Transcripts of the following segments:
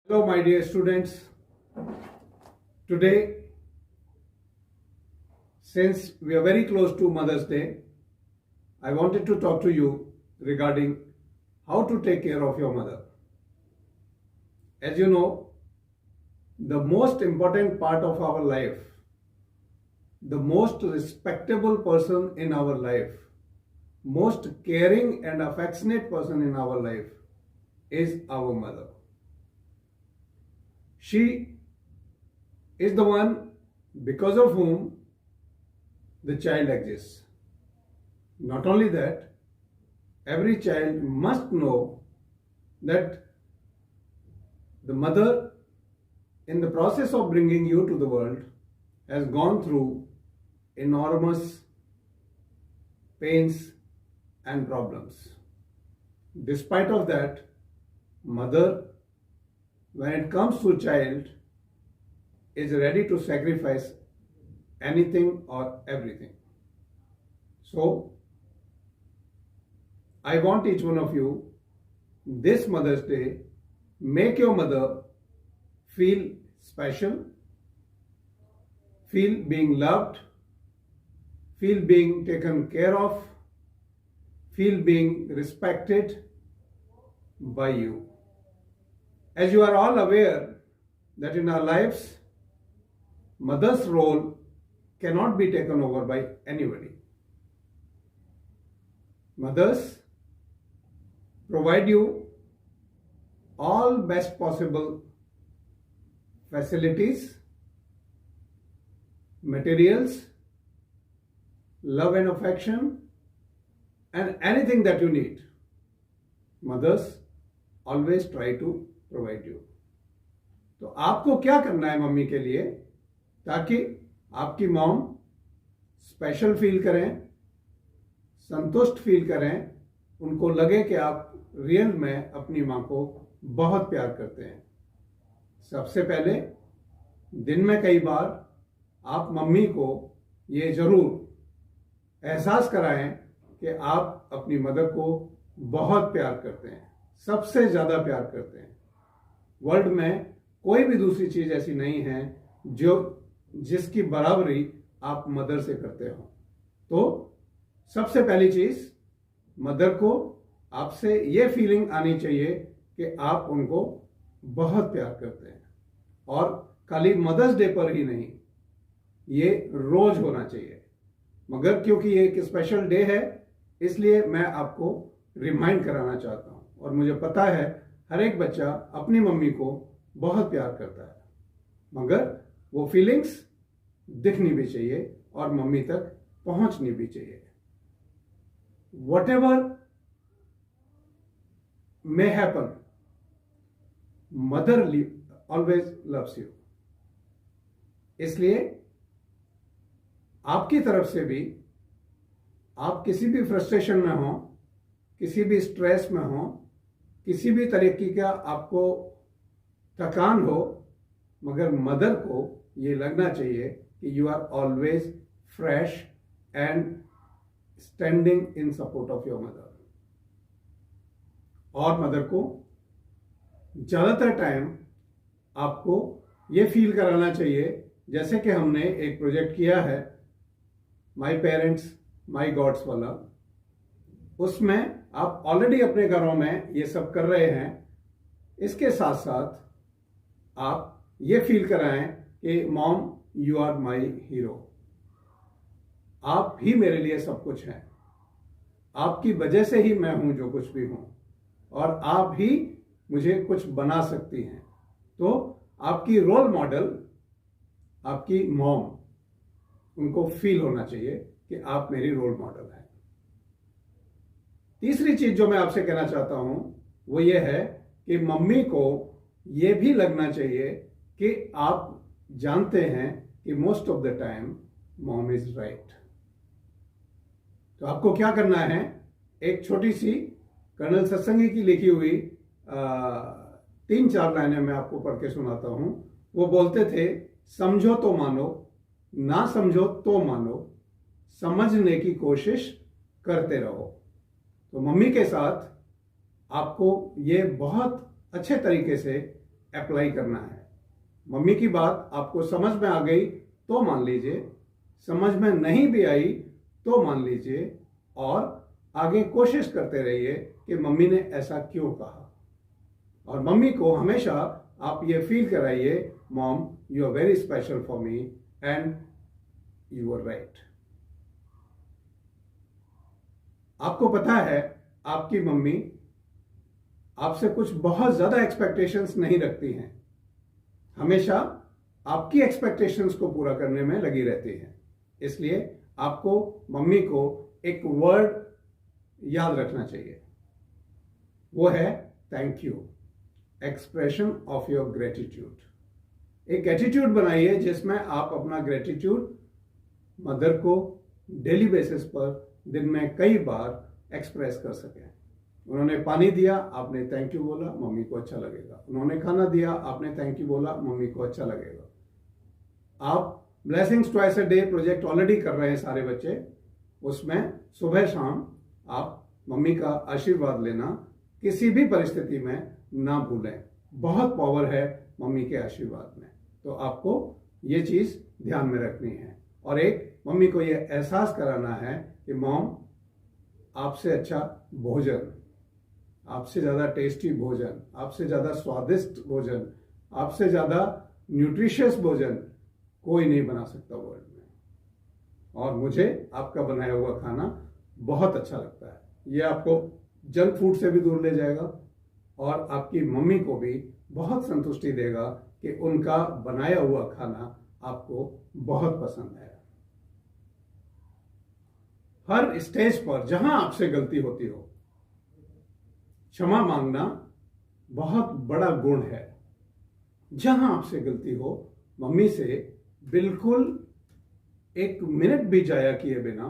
Hello, my dear students. Today, since we are very close to Mother's Day, I wanted to talk to you regarding how to take care of your mother. As you know, the most important part of our life, the most respectable person in our life, most caring and affectionate person in our life is our mother. She is the one because of whom the child exists. Not only that, every child must know that the mother, in the process of bringing you to the world, has gone through enormous pains and problems. Despite of that, mother, when it comes to child, is ready to sacrifice anything or everything. So, I want each one of you, this Mother's Day, make your mother feel special, feel being loved, feel being taken care of, feel being respected by you. As you are all aware that in our lives, mother's role cannot be taken over by anybody. Mothers provide you all best possible facilities, materials, love and affection, and anything that you need. Mothers always try to provide you. तो आपको क्या करना है mummy के लिए, ताकि आपकी mom special feel करें, संतुष्ट फील करें, उनको लगे कि आप रियल में अपनी माँ को बहुत प्यार करते हैं. सबसे पहले दिन में कई बार आप मम्मी को ये जरूर एहसास कराएं कि आप अपनी मदर को बहुत प्यार करते हैं, सबसे ज़्यादा प्यार करते हैं. वर्ल्ड में कोई भी दूसरी चीज़ ऐसी नहीं है जिसकी बराबरी आप मदर से करते हो. तो सबसे पहली चीज़, मदर को आपसे ये फीलिंग आनी चाहिए कि आप उनको बहुत प्यार करते हैं. और खाली मदर्स डे पर ही नहीं, ये रोज होना चाहिए. मगर क्योंकि ये एक स्पेशल डे है, इसलिए मैं आपको रिमाइंड कराना चाहता हूँ. और मुझे पता है हर एक बच्चा अपनी मम्मी को बहुत प्यार करता है, मगर वो फीलिंग्स दिखनी भी चाहिए और मम्मी तक पहुंचनी भी चाहिए. Whatever may happen, mother always loves you. इसलिए आपकी तरफ से भी, आप किसी भी फ्रस्ट्रेशन में हो, किसी भी स्ट्रेस में हो, किसी भी तरीके का आपको थकान हो, मगर मदर को ये लगना चाहिए कि you are always fresh and standing in support of your mother. और मदर को ज़्यादातर टाइम आपको ये फील कराना चाहिए, जैसे कि हमने एक प्रोजेक्ट किया है माई पेरेंट्स माई गॉड्स वाला. उसमें आप ऑलरेडी अपने घरों में ये सब कर रहे हैं. इसके साथ साथ आप ये फील कराएं कि mom you are my hero. आप ही मेरे लिए सब कुछ हैं. आपकी वजह से ही मैं हूं जो कुछ भी हूं, और आप ही मुझे कुछ बना सकती हैं. तो आपकी रोल मॉडल आपकी मॉम, उनको फील होना चाहिए कि आप मेरी रोल मॉडल हैं. तीसरी चीज जो मैं आपसे कहना चाहता हूं वो ये है कि मम्मी को ये भी लगना चाहिए कि आप जानते हैं कि most of the time mom is right. तो आपको क्या करना है, एक छोटी सी कर्नल सत्संगी की लिखी हुई 3-4 लाइनें मैं आपको पढ़ के सुनाता हूं. वो बोलते थे, समझो तो मानो, ना समझो तो मानो, समझने की कोशिश करते रहो. तो मम्मी के साथ आपको ये बहुत अच्छे तरीके से अप्लाई करना है। मम्मी की बात आपको समझ में आ गई तो मान लीजिए, समझ में नहीं भी आई तो मान लीजिए, और आगे कोशिश करते रहिए कि मम्मी ने ऐसा क्यों कहा। और मम्मी को हमेशा आप ये फील कराइए, mom you are very special for me and you are right. आपको पता है आपकी मम्मी आपसे कुछ बहुत ज्यादा एक्सपेक्टेशंस नहीं रखती हैं, हमेशा आपकी एक्सपेक्टेशंस को पूरा करने में लगी रहती हैं। इसलिए आपको मम्मी को एक वर्ड याद रखना चाहिए, वो है thank you, expression of your gratitude. एक एटीट्यूड बनाइए जिसमें आप अपना ग्रेटिट्यूड मदर को डेली बेसिस पर दिन में कई बार एक्सप्रेस कर सकें। उन्होंने पानी दिया, आपने थैंक यू बोला, मम्मी को अच्छा लगेगा। उन्होंने खाना दिया, आपने थैंक यू बोला, मम्मी को अच्छा लगेगा। आप blessings twice a day project already कर रहे हैं सारे बच्चे, उसमें सुबह शाम आप मम्मी का आशीर्वाद लेना किसी भी परिस्थिति में ना भूलें। बहुत पावर है मम्मी के आशीर्वाद में, तो आपको ये चीज ध्यान में रखनी है। और एक मम्मी को ये एहसास कराना है कि मॉम आपसे अच्छा भोजन, आपसे ज्यादा टेस्टी भोजन, आपसे ज्यादा स्वादिष्ट भोजन, आपसे ज्यादा न्यूट्रिशियस भोजन कोई नहीं बना सकता वर्ल्ड में, और मुझे आपका बनाया हुआ खाना बहुत अच्छा लगता है। ये आपको जंक फूड से भी दूर ले जाएगा और आपकी मम्मी को भी बहुत संतुष्टि देगा कि उनका बनाया हुआ खाना आपको बहुत पसंद है। हर स्टेज पर जहां आपसे गलती होती हो, क्षमा मांगना बहुत बड़ा गुण है। जहां आपसे गलती हो, मम्मी से बिल्कुल एक मिनट भी जाया किए बिना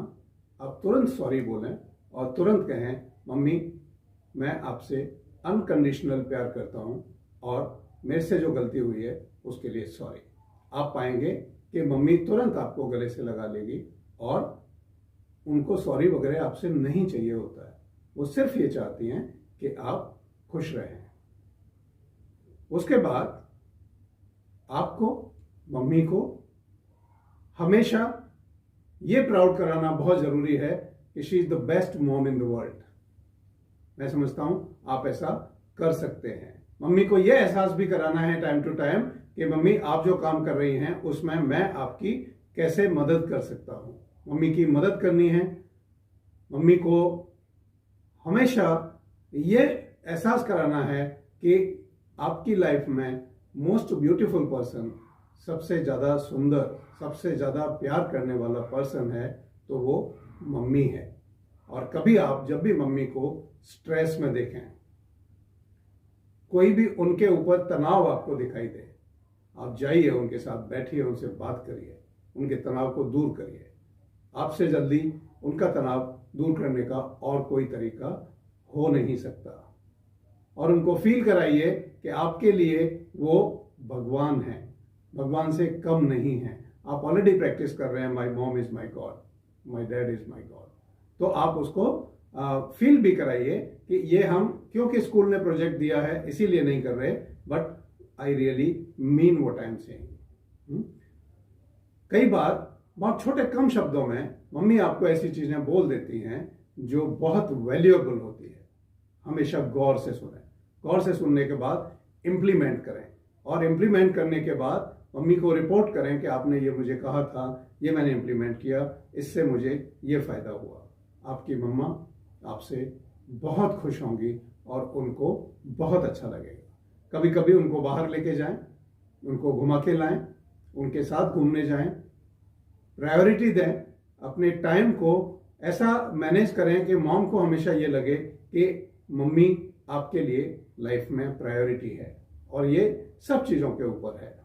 आप तुरंत सॉरी बोलें और तुरंत कहें, मम्मी मैं आपसे अनकंडीशनल प्यार करता हूं और मेरे से जो गलती हुई है उसके लिए सॉरी। आप पाएंगे कि मम्मी तुरंत आपको गले से लगा लेगी और उनको सॉरी वगैरह आपसे नहीं चाहिए होता है, वो सिर्फ ये चाहती हैं कि आप खुश रहें। उसके बाद आपको मम्मी को हमेशा ये प्राउड कराना बहुत जरूरी है कि she is the best mom in the world. मैं समझता हूं आप ऐसा कर सकते हैं। मम्मी को यह एहसास भी कराना है टाइम टू टाइम कि मम्मी आप जो काम कर रही हैं उसमें मैं आपकी कैसे मदद कर सकता हूं। मम्मी की मदद करनी है। मम्मी को हमेशा ये एहसास कराना है कि आपकी लाइफ में मोस्ट ब्यूटीफुल पर्सन, सबसे ज्यादा सुंदर, सबसे ज्यादा प्यार करने वाला पर्सन है तो वो मम्मी है। और कभी आप जब भी मम्मी को स्ट्रेस में देखें, कोई भी उनके ऊपर तनाव आपको दिखाई दे, आप जाइए उनके साथ बैठिए, उनसे बात करिए, उनके तनाव को दूर करिए। आपसे जल्दी उनका तनाव दूर करने का और कोई तरीका हो नहीं सकता। और उनको फील कराइए कि आपके लिए वो भगवान है, भगवान से कम नहीं है। आप ऑलरेडी प्रैक्टिस कर रहे हैं, my mom is my God, my dad is my God. तो आप उसको फील भी कराइए कि ये हम क्योंकि स्कूल ने प्रोजेक्ट दिया है इसीलिए नहीं कर रहे, but I really mean what I am saying. कई बार बहुत छोटे कम शब्दों में मम्मी आपको ऐसी चीजें बोल देती हैं जो बहुत वैल्यूएबल होती है। हमेशा गौर से सुनें, गौर से सुनने के बाद इम्प्लीमेंट करें, और इम्प्लीमेंट करने के बाद मम्मी को रिपोर्ट करें कि आपने ये मुझे कहा था, ये मैंने इम्प्लीमेंट किया, इससे मुझे ये फायदा हुआ। आपकी मम्मा आपसे बहुत खुश होंगी और उनको बहुत अच्छा लगेगा। कभी कभी उनको बाहर लेके जाएं, उनको घुमा के लाएं, उनके साथ घूमने जाएं, प्रायोरिटी दें, अपने टाइम को ऐसा मैनेज करें कि मॉम को हमेशा ये लगे कि मम्मी आपके लिए लाइफ में प्रायोरिटी है। और ये सब चीजों के ऊपर है,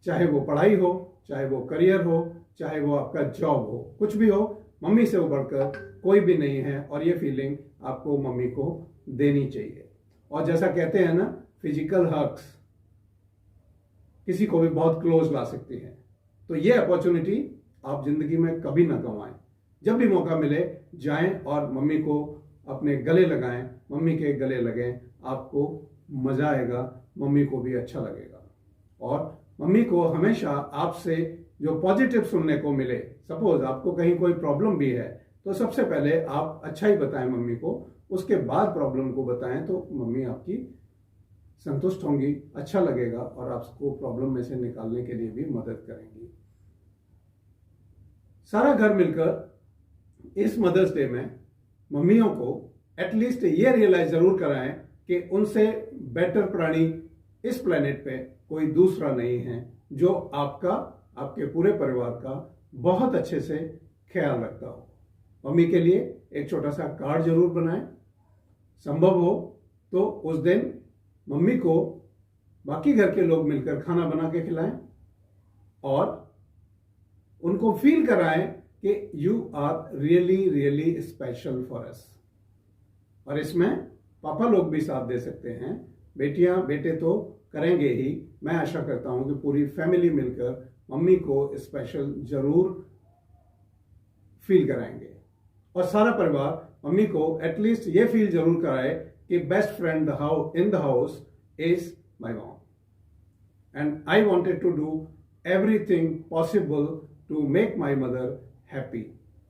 चाहे वो पढ़ाई हो, चाहे वो करियर हो, चाहे वो आपका जॉब हो, कुछ भी हो, मम्मी से उबरकर कोई भी नहीं है। और ये फीलिंग आपको मम्मी को देनी चाहिए। और जैसा कहते हैं ना, फिजिकल हग्स किसी को भी बहुत क्लोज ला सकती है। तो ये अपॉर्चुनिटी आप जिंदगी में कभी ना गंवाएं। जब भी मौका मिले जाएं और मम्मी को अपने गले लगाएं, मम्मी के गले लगें, आपको मज़ा आएगा, मम्मी को भी अच्छा लगेगा। और मम्मी को हमेशा आपसे जो पॉजिटिव सुनने को मिले, सपोज आपको कहीं कोई प्रॉब्लम भी है तो सबसे पहले आप अच्छा ही बताएं मम्मी को, उसके बाद प्रॉब्लम को बताएं तो मम्मी आपकी संतुष्ट होंगी, अच्छा लगेगा और आपको प्रॉब्लम में से निकालने के लिए भी मदद करेंगी। सारा घर मिलकर इस मदर्स डे में मम्मियों को एटलीस्ट ये रियलाइज जरूर कराएं कि उनसे बेटर प्राणी इस प्लेनेट पे कोई दूसरा नहीं है, जो आपका, आपके पूरे परिवार का बहुत अच्छे से ख्याल रखता हो। मम्मी के लिए एक छोटा सा कार्ड जरूर बनाएं। संभव हो तो उस दिन मम्मी को बाकी घर के लोग मिलकर खाना बना के खिलाएं और उनको फील कराएं कि you are really really special for us. और इसमें पापा लोग भी साथ दे सकते हैं, बेटियां बेटे तो करेंगे ही। मैं आशा करता हूं कि पूरी फैमिली मिलकर मम्मी को स्पेशल जरूर फील कराएंगे और सारा परिवार मम्मी को एटलीस्ट ये फील जरूर कराए कि best friend in the house is my mom and I wanted to do everything possible to make my mother happy,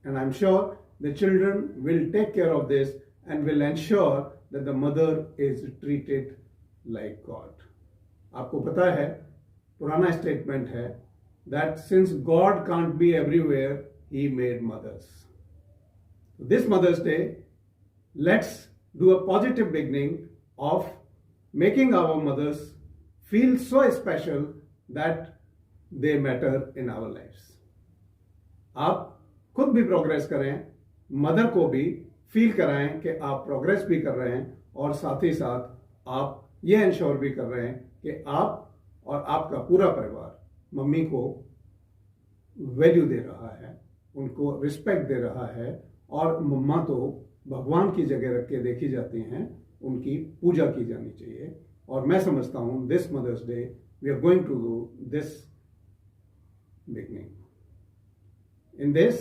and I'm sure the children will take care of this and will ensure that the mother is treated like God. आपको पता है पुराना statement है that since God can't be everywhere, he made mothers. This Mother's Day, let's do a positive beginning of making our mothers feel so special that they matter in our lives. आप खुद भी progress करें, mother को भी feel कराएं कि आप progress भी कर रहे हैं और साथ ही साथ आप ये इंश्योर भी कर रहे हैं कि आप और आपका पूरा परिवार मम्मी को वैल्यू दे रहा है, उनको रिस्पेक्ट दे रहा है। और मम्मा तो भगवान की जगह रख के देखी जाती हैं, उनकी पूजा की जानी चाहिए। और मैं समझता हूं this Mother's Day we are going to do this beginning. In this,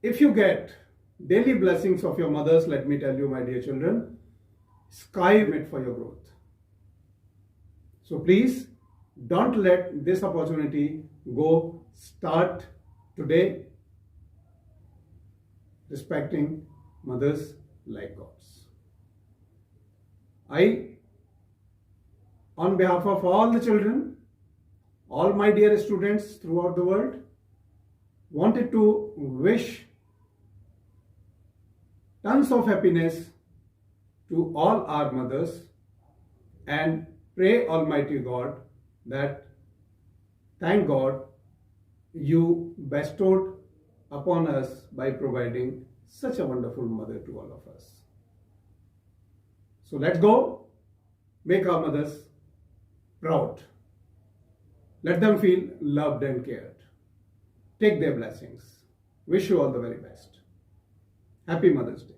if you get daily blessings of your mothers, let me tell you, my dear children, sky limit for your growth. So please don't let this opportunity go. Start today respecting mothers like gods. I, on behalf of all the children, all my dear students throughout the world, wanted to wish tons of happiness to all our mothers and pray Almighty God that, thank God, you bestowed upon us by providing such a wonderful mother to all of us. So let's go make our mothers proud. Let them feel loved and cared. Take their blessings. Wish you all the very best. Happy Mother's Day.